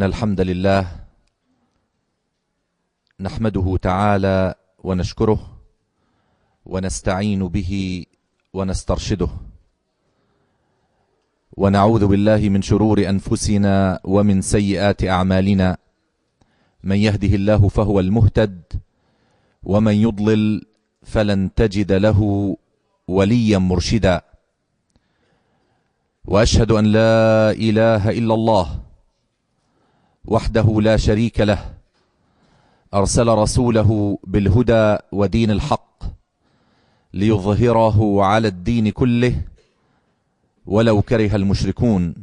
إن الحمد لله نحمده تعالى ونشكره ونستعين به ونسترشده، ونعوذ بالله من شرور أنفسنا ومن سيئات أعمالنا. من يهده الله فهو المهتد، ومن يضلل فلن تجد له وليا مرشدا. وأشهد أن لا إله إلا الله وحده لا شريك له، أرسل رسوله بالهدى ودين الحق ليظهره على الدين كله ولو كره المشركون.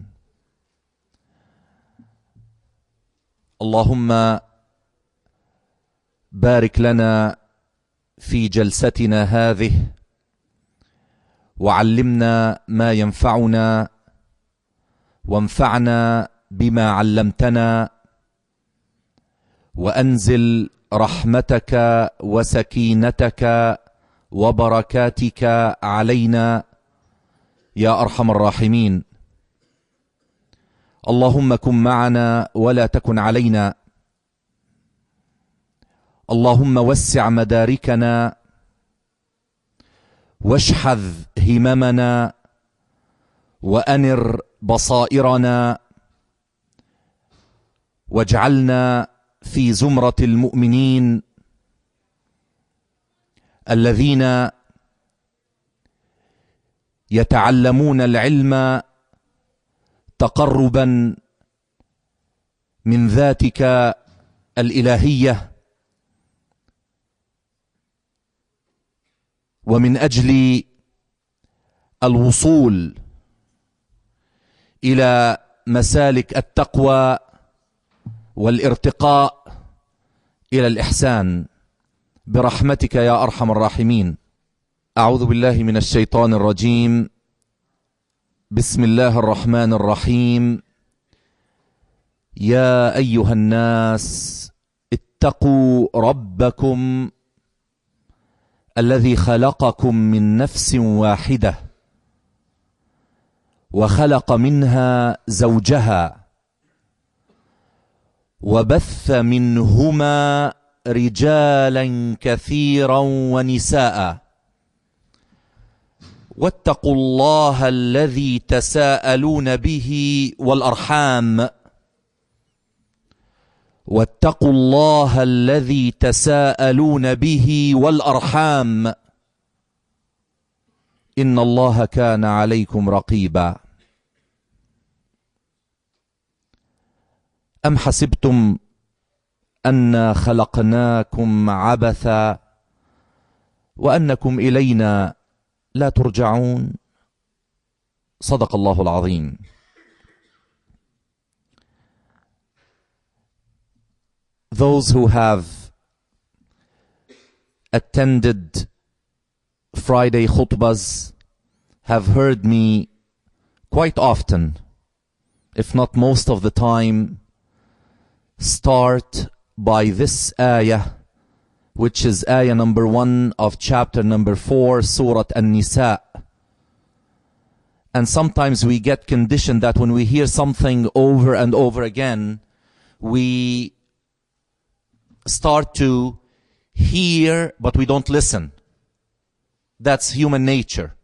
اللهم بارك لنا في جلستنا هذه، وعلمنا ما ينفعنا، وانفعنا بما علمتنا، وأنزل رحمتك وسكينتك وبركاتك علينا يا أرحم الراحمين. اللهم كن معنا ولا تكن علينا. اللهم وسع مداركنا واشحذ هممنا وأنر بصائرنا، واجعلنا في زمرة المؤمنين الذين يتعلمون العلم تقربا من ذاتك الإلهية، ومن أجل الوصول إلى مسالك التقوى والارتقاء إلى الإحسان برحمتك يا أرحم الراحمين. أعوذ بالله من الشيطان الرجيم. بسم الله الرحمن الرحيم. يا أيها الناس اتقوا ربكم الذي خلقكم من نفس واحدة وخلق منها زوجها وبث منهما رجالا كثيرا ونساء، واتقوا الله الذي تساءلون به والأرحام، واتقوا الله الذي تساءلون به والأرحام، إن الله كان عليكم رقيبا. أم حسبتم أنا خلقناكم عبثا وأنكم إلينا لا ترجعون؟ صدق الله العظيم. Those who have attended Friday khutbahs have heard me quite often, if not most of the time, start by this ayah, which is ayah number 1 of chapter number 4, Surah An-Nisa. And sometimes we get conditioned that when we hear something over and over again, we start to hear, but we don't listen. That's human nature.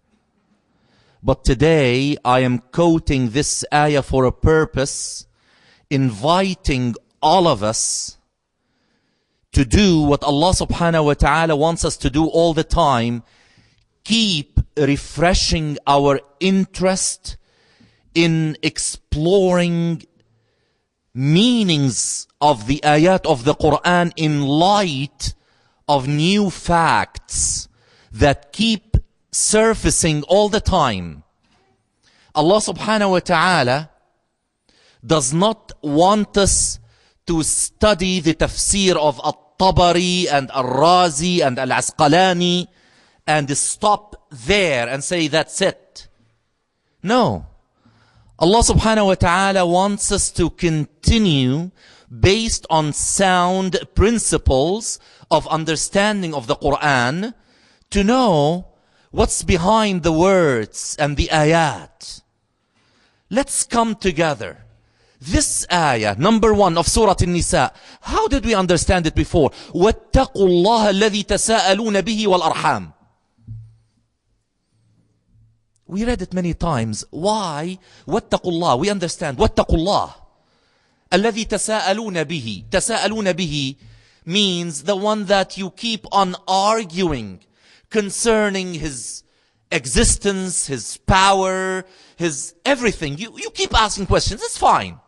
But today, I am quoting this ayah for a purpose, inviting all of us to do what Allah subhanahu wa ta'ala wants us to do all the time. Keep refreshing our interest in exploring meanings of the ayat of the Quran in light of new facts that keep surfacing all the time. Allah subhanahu wa ta'ala does not want us to study the tafsir of At-Tabari and Al-Razi and Al-Asqalani and stop there and say that's it. No. Allah subhanahu wa ta'ala wants us to continue based on sound principles of understanding of the Quran to know what's behind the words and the ayat. Let's come together. This ayah, number 1 of Surah An-Nisa, how did we understand it before? وَاتَّقُوا اللَّهَ الَّذِي تَسَاءَلُونَ بِهِ وَالْأَرْحَامِ. We read it many times. Why? وَاتَّقُوا اللَّهِ. We understand. وَاتَّقُوا اللَّهِ الَّذِي تَسَاءَلُونَ بِهِ. تَسَاءَلُونَ بِهِ means the one that you keep on arguing concerning his existence, his power, his everything. You keep asking questions. It's fine.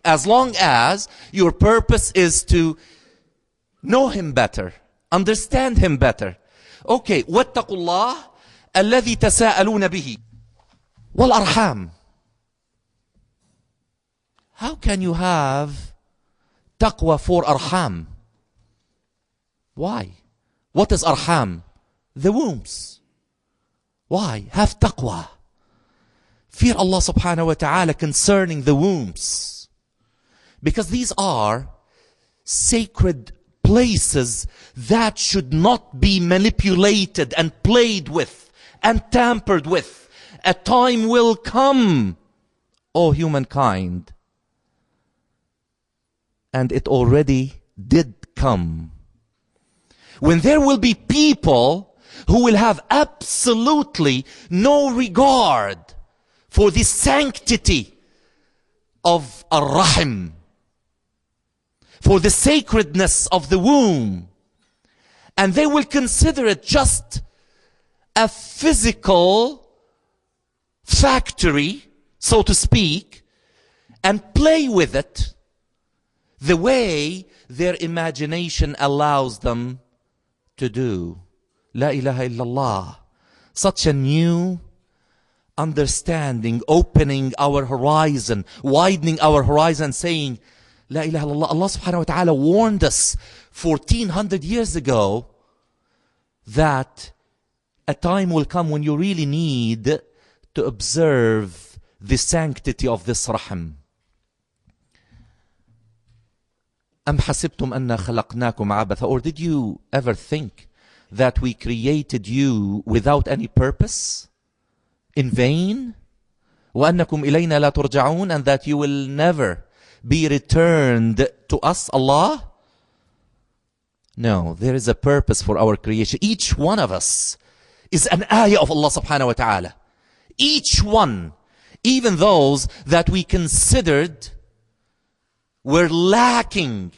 As long as your purpose is to know him better, understand him better. Okay, وَاتَّقُوا اللَّهِ الَّذِي تَسَاءَلُونَ بِهِ وَالْأَرْحَامِ. How can you have taqwa for arham? Why? What is arham? The wombs. Why? Have taqwa. Fear Allah subhanahu wa ta'ala concerning the wombs. Because these are sacred places that should not be manipulated and played with and tampered with. A time will come, O humankind, and it already did come, when there will be people who will have absolutely no regard for the sanctity of ar-rahim, for the sacredness of the womb. And they will consider it just a physical factory, so to speak, and play with it the way their imagination allows them to do. La ilaha illallah. Such a new understanding, opening our horizon, widening our horizon, saying, La ilaha illallah. Allah subhanahu wa ta'ala warned us 1400 years ago that a time will come when you really need to observe the sanctity of this rahim. أَمْ حَسِبْتُمْ أَنَّا خَلَقْنَاكُمْ عَبَثًا. Or did you ever think that we created you without any purpose? In vain? وَأَنَّكُمْ إِلَيْنَا لَا تُرْجَعُونَ. And that you will never be returned to us, Allah? No, there is a purpose for our creation. Each one of us is an ayah of Allah subhanahu wa ta'ala. Each one, even those that we considered were lacking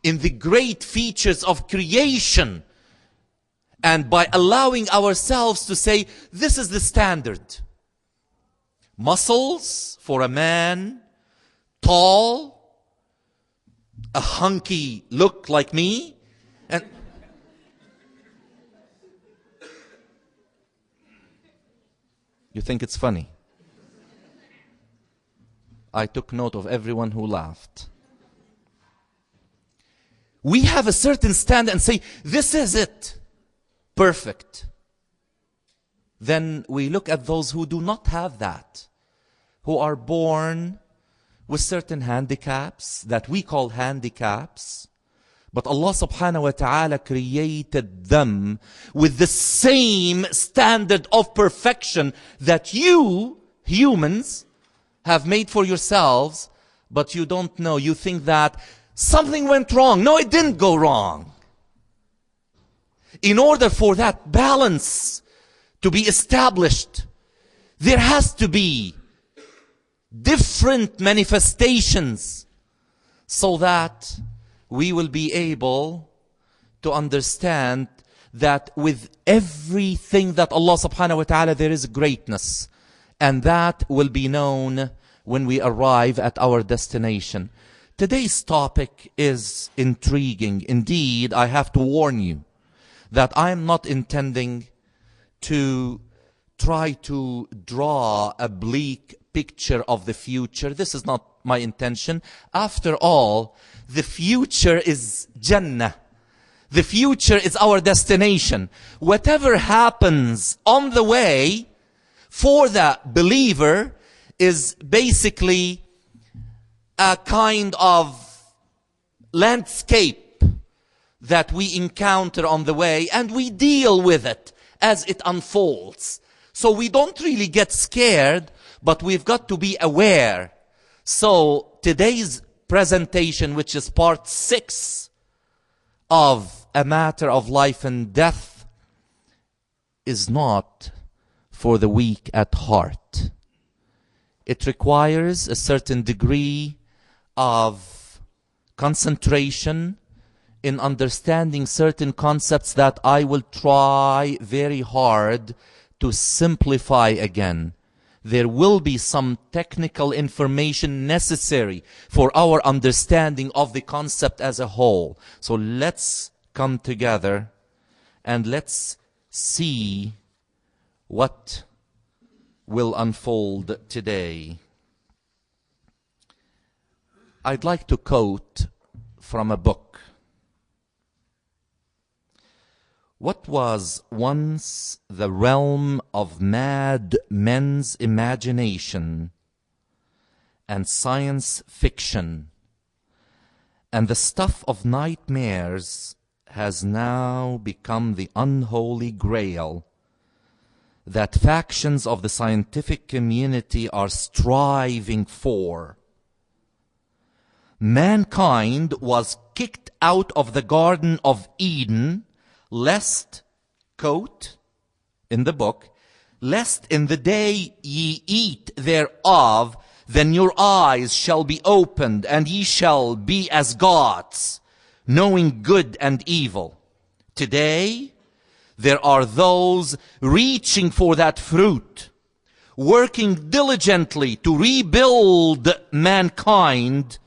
in the great features of creation, and by allowing ourselves to say, this is the standard. Muscles for a man, tall, a hunky look like me, and you think it's funny? I took note of everyone who laughed. We have a certain standard and say, this is it. Perfect. Then we look at those who do not have that, who are born with certain handicaps that we call handicaps, but Allah subhanahu wa ta'ala created them with the same standard of perfection that you, humans, have made for yourselves, but you don't know. You think that something went wrong. No, it didn't go wrong. In order for that balance to be established, there has to be different manifestations so that we will be able to understand that with everything that Allah subhanahu wa ta'ala, there is greatness. And that will be known when we arrive at our destination. Today's topic is intriguing. Indeed, I have to warn you that I am not intending to try to draw a bleak picture of the future. This is not my intention. After all, the future is Jannah. The future is our destination. Whatever happens on the way for the believer is basically a kind of landscape that we encounter on the way, and we deal with it as it unfolds. So we don't really get scared, but we've got to be aware So today's presentation, which is part 6 of A Matter of Life and Death, is not for the weak at heart. It requires a certain degree of concentration in understanding certain concepts that I will try very hard to simplify again. There will be some technical information necessary for our understanding of the concept as a whole. So let's come together and let's see what will unfold today. I'd like to quote from a book. What was once the realm of mad men's imagination and science fiction and the stuff of nightmares has now become the unholy grail that factions of the scientific community are striving for. Mankind was kicked out of the Garden of Eden, lest, quote in the book, lest in the day ye eat thereof, then your eyes shall be opened, and ye shall be as gods, knowing good and evil. Today, there are those reaching for that fruit, working diligently to rebuild mankind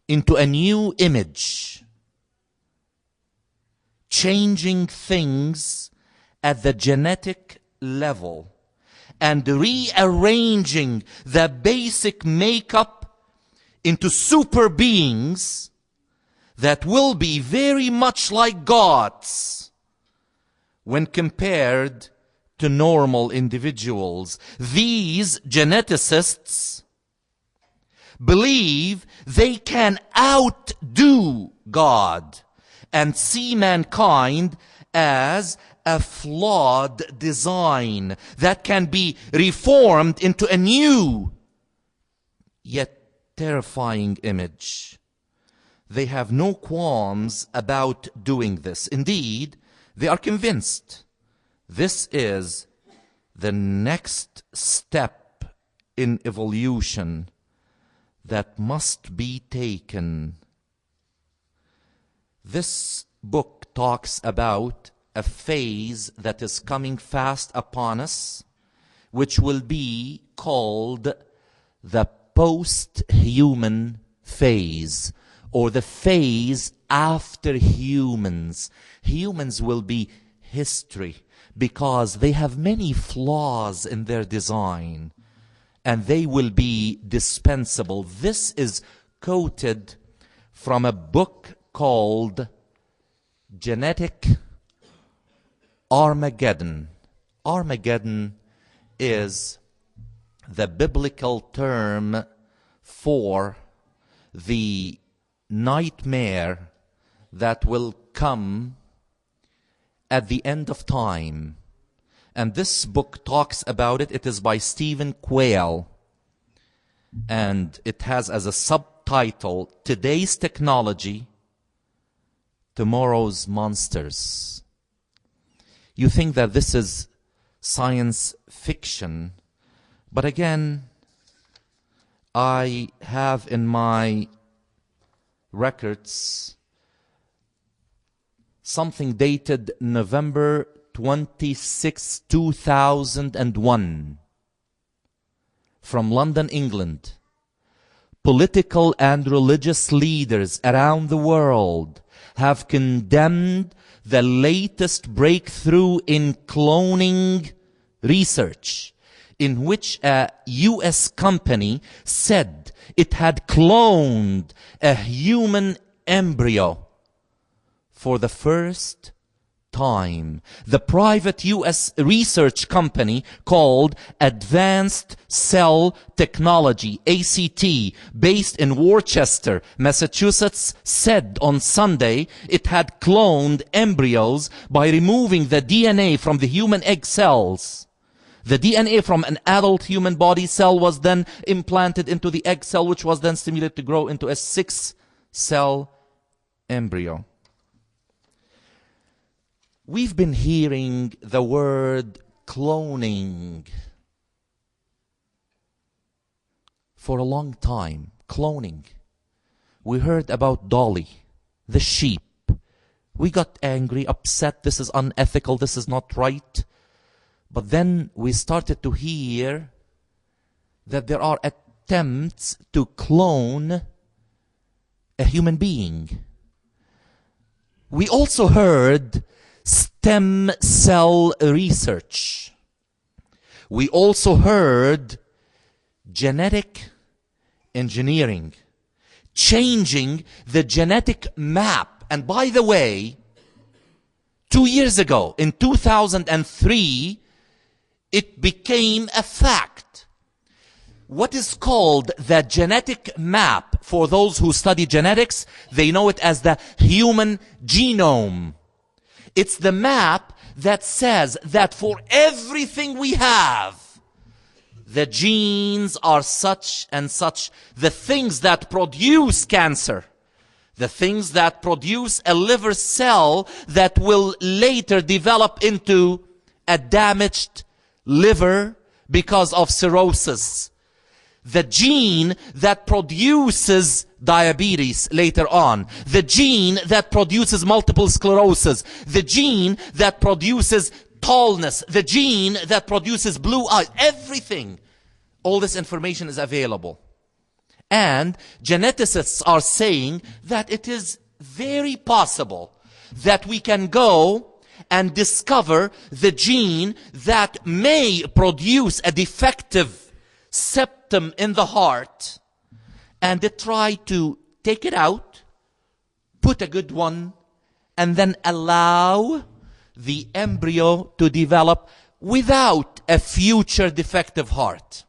into a new image, changing things at the genetic level and rearranging the basic makeup into super beings that will be very much like gods when compared to normal individuals. These geneticists believe they can outdo God and see mankind as a flawed design that can be reformed into a new yet terrifying image. They have no qualms about doing this. Indeed, they are convinced this is the next step in evolution that must be taken. This book talks about a phase that is coming fast upon us, which will be called the post-human phase, or the phase after humans. Humans will be history because they have many flaws in their design, and they will be dispensable. This is quoted from a book called Genetic Armageddon. Armageddon is the biblical term for the nightmare that will come at the end of time. And this book talks about it. It is by Stephen Quayle. And it has as a subtitle, Today's Technology, Tomorrow's Monsters. You think that this is science fiction, but again, I have in my records something dated November 26, 2001 from London, England. Political and religious leaders around the world have condemned the latest breakthrough in cloning research, in which a U.S. company said it had cloned a human embryo for the first time. The private U.S. research company called Advanced Cell Technology, ACT, based in Worcester, Massachusetts, said on Sunday it had cloned embryos by removing the DNA from the human egg cells. The DNA from an adult human body cell was then implanted into the egg cell, which was then stimulated to grow into a 6-cell embryo. We've been hearing the word cloning for a long time. Cloning. We heard about Dolly, the sheep. We got angry, upset. This is unethical. This is not right. But then we started to hear that there are attempts to clone a human being. We also heard stem cell research. We also heard genetic engineering, changing the genetic map. And by the way, 2 years ago, in 2003, it became a fact. What is called the genetic map, for those who study genetics, they know it as the human genome. It's the map that says that for everything we have, the genes are such and such. The things that produce cancer, the things that produce a liver cell that will later develop into a damaged liver because of cirrhosis. The gene that produces diabetes later on. The gene that produces multiple sclerosis. The gene that produces tallness. The gene that produces blue eyes. Everything. All this information is available. And geneticists are saying that it is very possible that we can go and discover the gene that may produce a defective septum in the heart, and they try to take it out, put a good one, and then allow the embryo to develop without a future defective heart.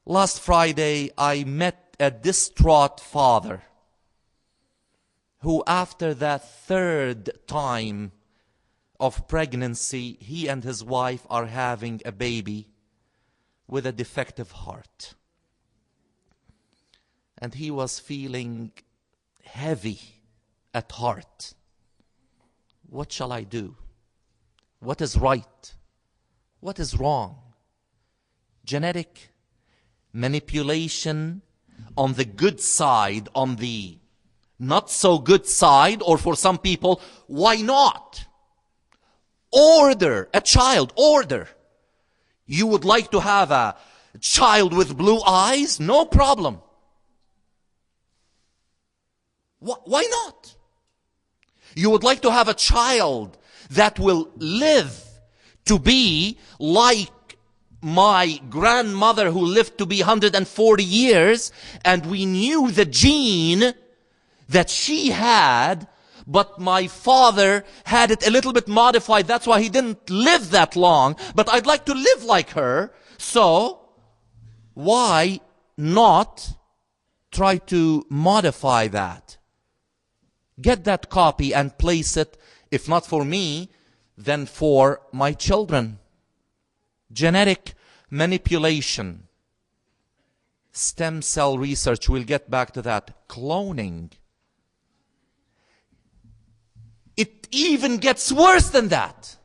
Last Friday, I met a distraught father who, after that 3rd time of pregnancy, he and his wife are having a baby with a defective heart. And he was feeling heavy at heart. What shall I do? What is right? What is wrong? Genetic manipulation on the good side, on the not so good side, or for some people, why not? Order a child, order. You would like to have a child with blue eyes? No problem. Why not? You would like to have a child that will live to be like my grandmother who lived to be 140 years, and we knew the gene that she had, but my father had it a little bit modified. That's why he didn't live that long. But I'd like to live like her. So why not try to modify that? Get that copy and place it, if not for me, then for my children. Genetic manipulation. Stem cell research, we'll get back to that. Cloning. It even gets worse than that.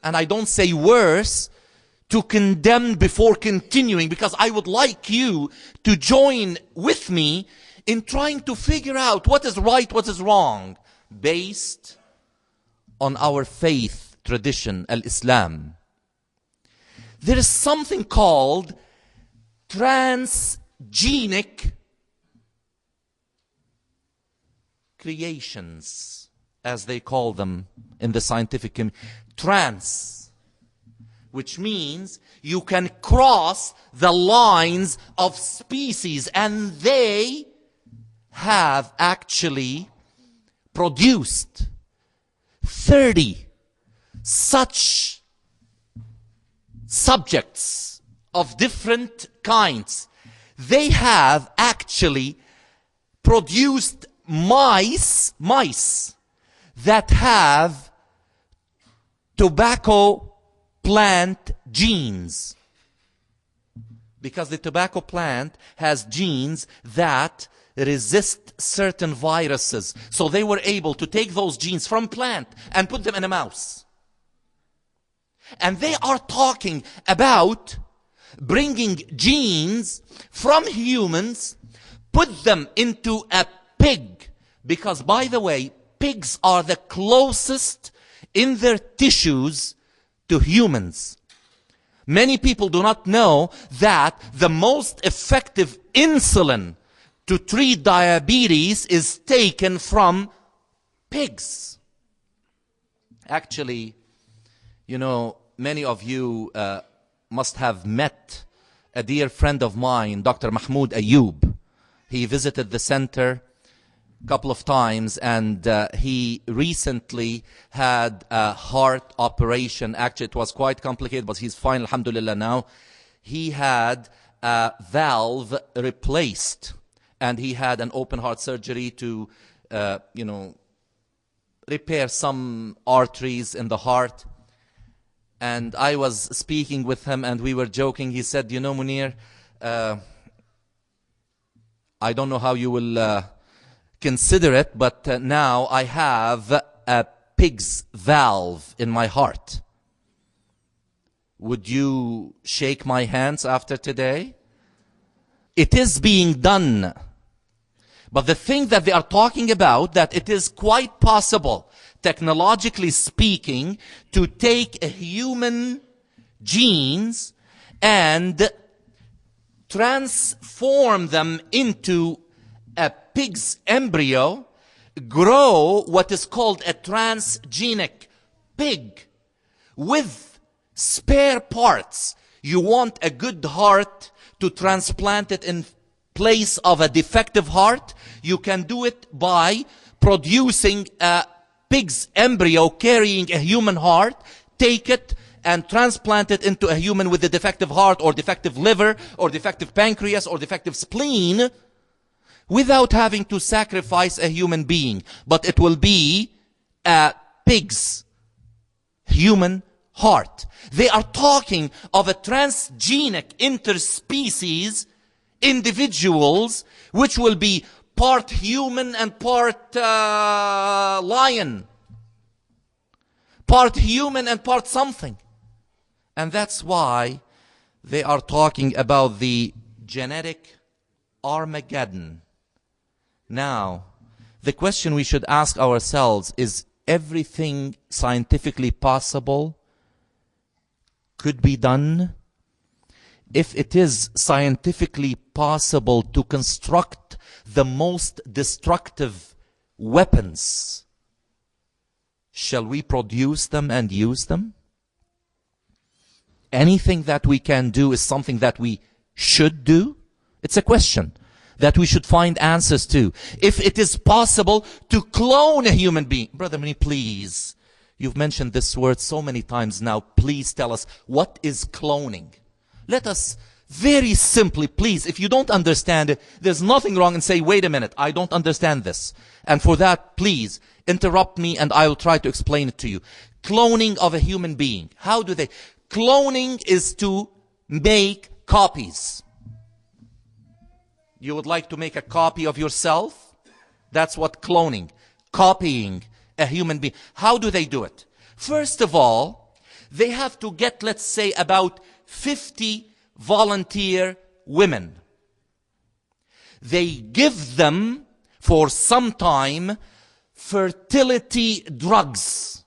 And I don't say worse to condemn before continuing, because I would like you to join with me in trying to figure out what is right, what is wrong, based on our faith tradition, Al-Islam. There is something called transgenic creations, as they call them in the scientific community. Trans, which means you can cross the lines of species, and they have actually produced 30 such subjects of different kinds. They have actually produced mice that have tobacco plant genes. Because the tobacco plant has genes that resist certain viruses. So they were able to take those genes from plant and put them in a mouse. And they are talking about bringing genes from humans, put them into a pig. Because, by the way, pigs are the closest in their tissues to humans. Many people do not know that the most effective insulin to treat diabetes is taken from pigs. Actually, you know, many of you must have met a dear friend of mine, Dr. Mahmoud Ayub. He visited the center a couple of times, and he recently had a heart operation. Actually, it was quite complicated, but he's fine, alhamdulillah, now. He had a valve replaced, and he had an open heart surgery to, repair some arteries in the heart. And I was speaking with him, and we were joking. He said, you know, Munir, I don't know how you will consider it, but now I have a pig's valve in my heart. Would you shake my hands after today? It is being done. But the thing that they are talking about, that it is quite possible, technologically speaking, to take a human genes and transform them into a pig's embryo, grow what is called a transgenic pig with spare parts. You want a good heart to transplant it in place of a defective heart. You can do it by producing a pig's embryo carrying a human heart, take it and transplant it into a human with a defective heart or defective liver or defective pancreas or defective spleen, without having to sacrifice a human being. But it will be a pig's human heart. They are talking of a transgenic interspecies individuals which will be part human and part lion. Part human and part something. And that's why they are talking about the genetic Armageddon. Now, the question we should ask ourselves is, everything scientifically possible could be done? If it is scientifically possible to construct the most destructive weapons, shall we produce them and use them? Anything that we can do is something that we should do? It's a question that we should find answers to. If it is possible to clone a human being. Brother Munir, please. You've mentioned this word so many times now. Please tell us, what is cloning? Let us very simply, please, if you don't understand it, there's nothing wrong, and say, wait a minute, I don't understand this. And for that, please, interrupt me and I will try to explain it to you. Cloning of a human being. How do they? Cloning is to make copies. You would like to make a copy of yourself? That's what cloning, copying a human being. How do they do it? First of all, they have to get, let's say, about 50 volunteer women. They give them, for some time, fertility drugs.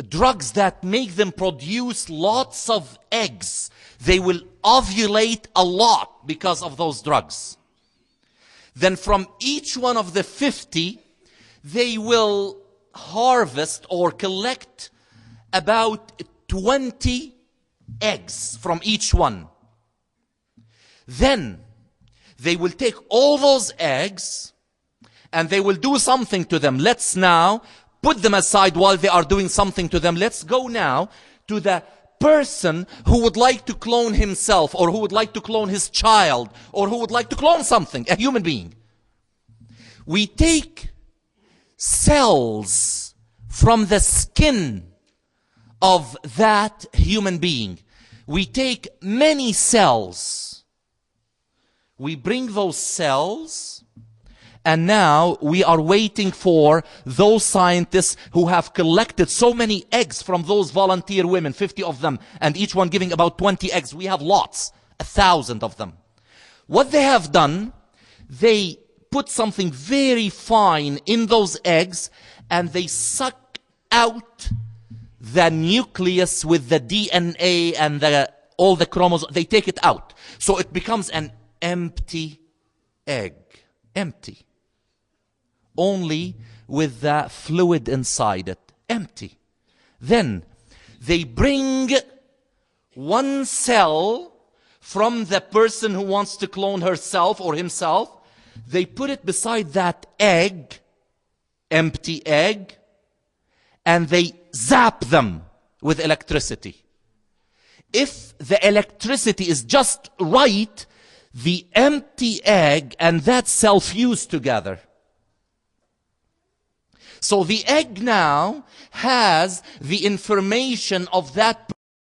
Drugs that make them produce lots of eggs. They will ovulate a lot because of those drugs. Then from each one of the 50, they will harvest or collect about 20 eggs from each one. Then they will take all those eggs and they will do something to them. Let's now put them aside while they are doing something to them. Let's go now to the person who would like to clone himself, or who would like to clone his child, or who would like to clone something, a human being. We take cells from the skin of that human being. We take many cells. We bring those cells, and now we are waiting for those scientists who have collected so many eggs from those volunteer women, 50 of them, and each one giving about 20 eggs. We have lots, 1,000 of them. What they have done, they put something very fine in those eggs, and they suck out the nucleus with the DNA and all the chromosomes. They take it out. So it becomes an empty egg. Empty. Only with the fluid inside it. Empty. Then they bring one cell from the person who wants to clone herself or himself. They put it beside that egg, empty egg, and they zap them with electricity. If the electricity is just right, the empty egg and that cell fuse together. So the egg now has the information of that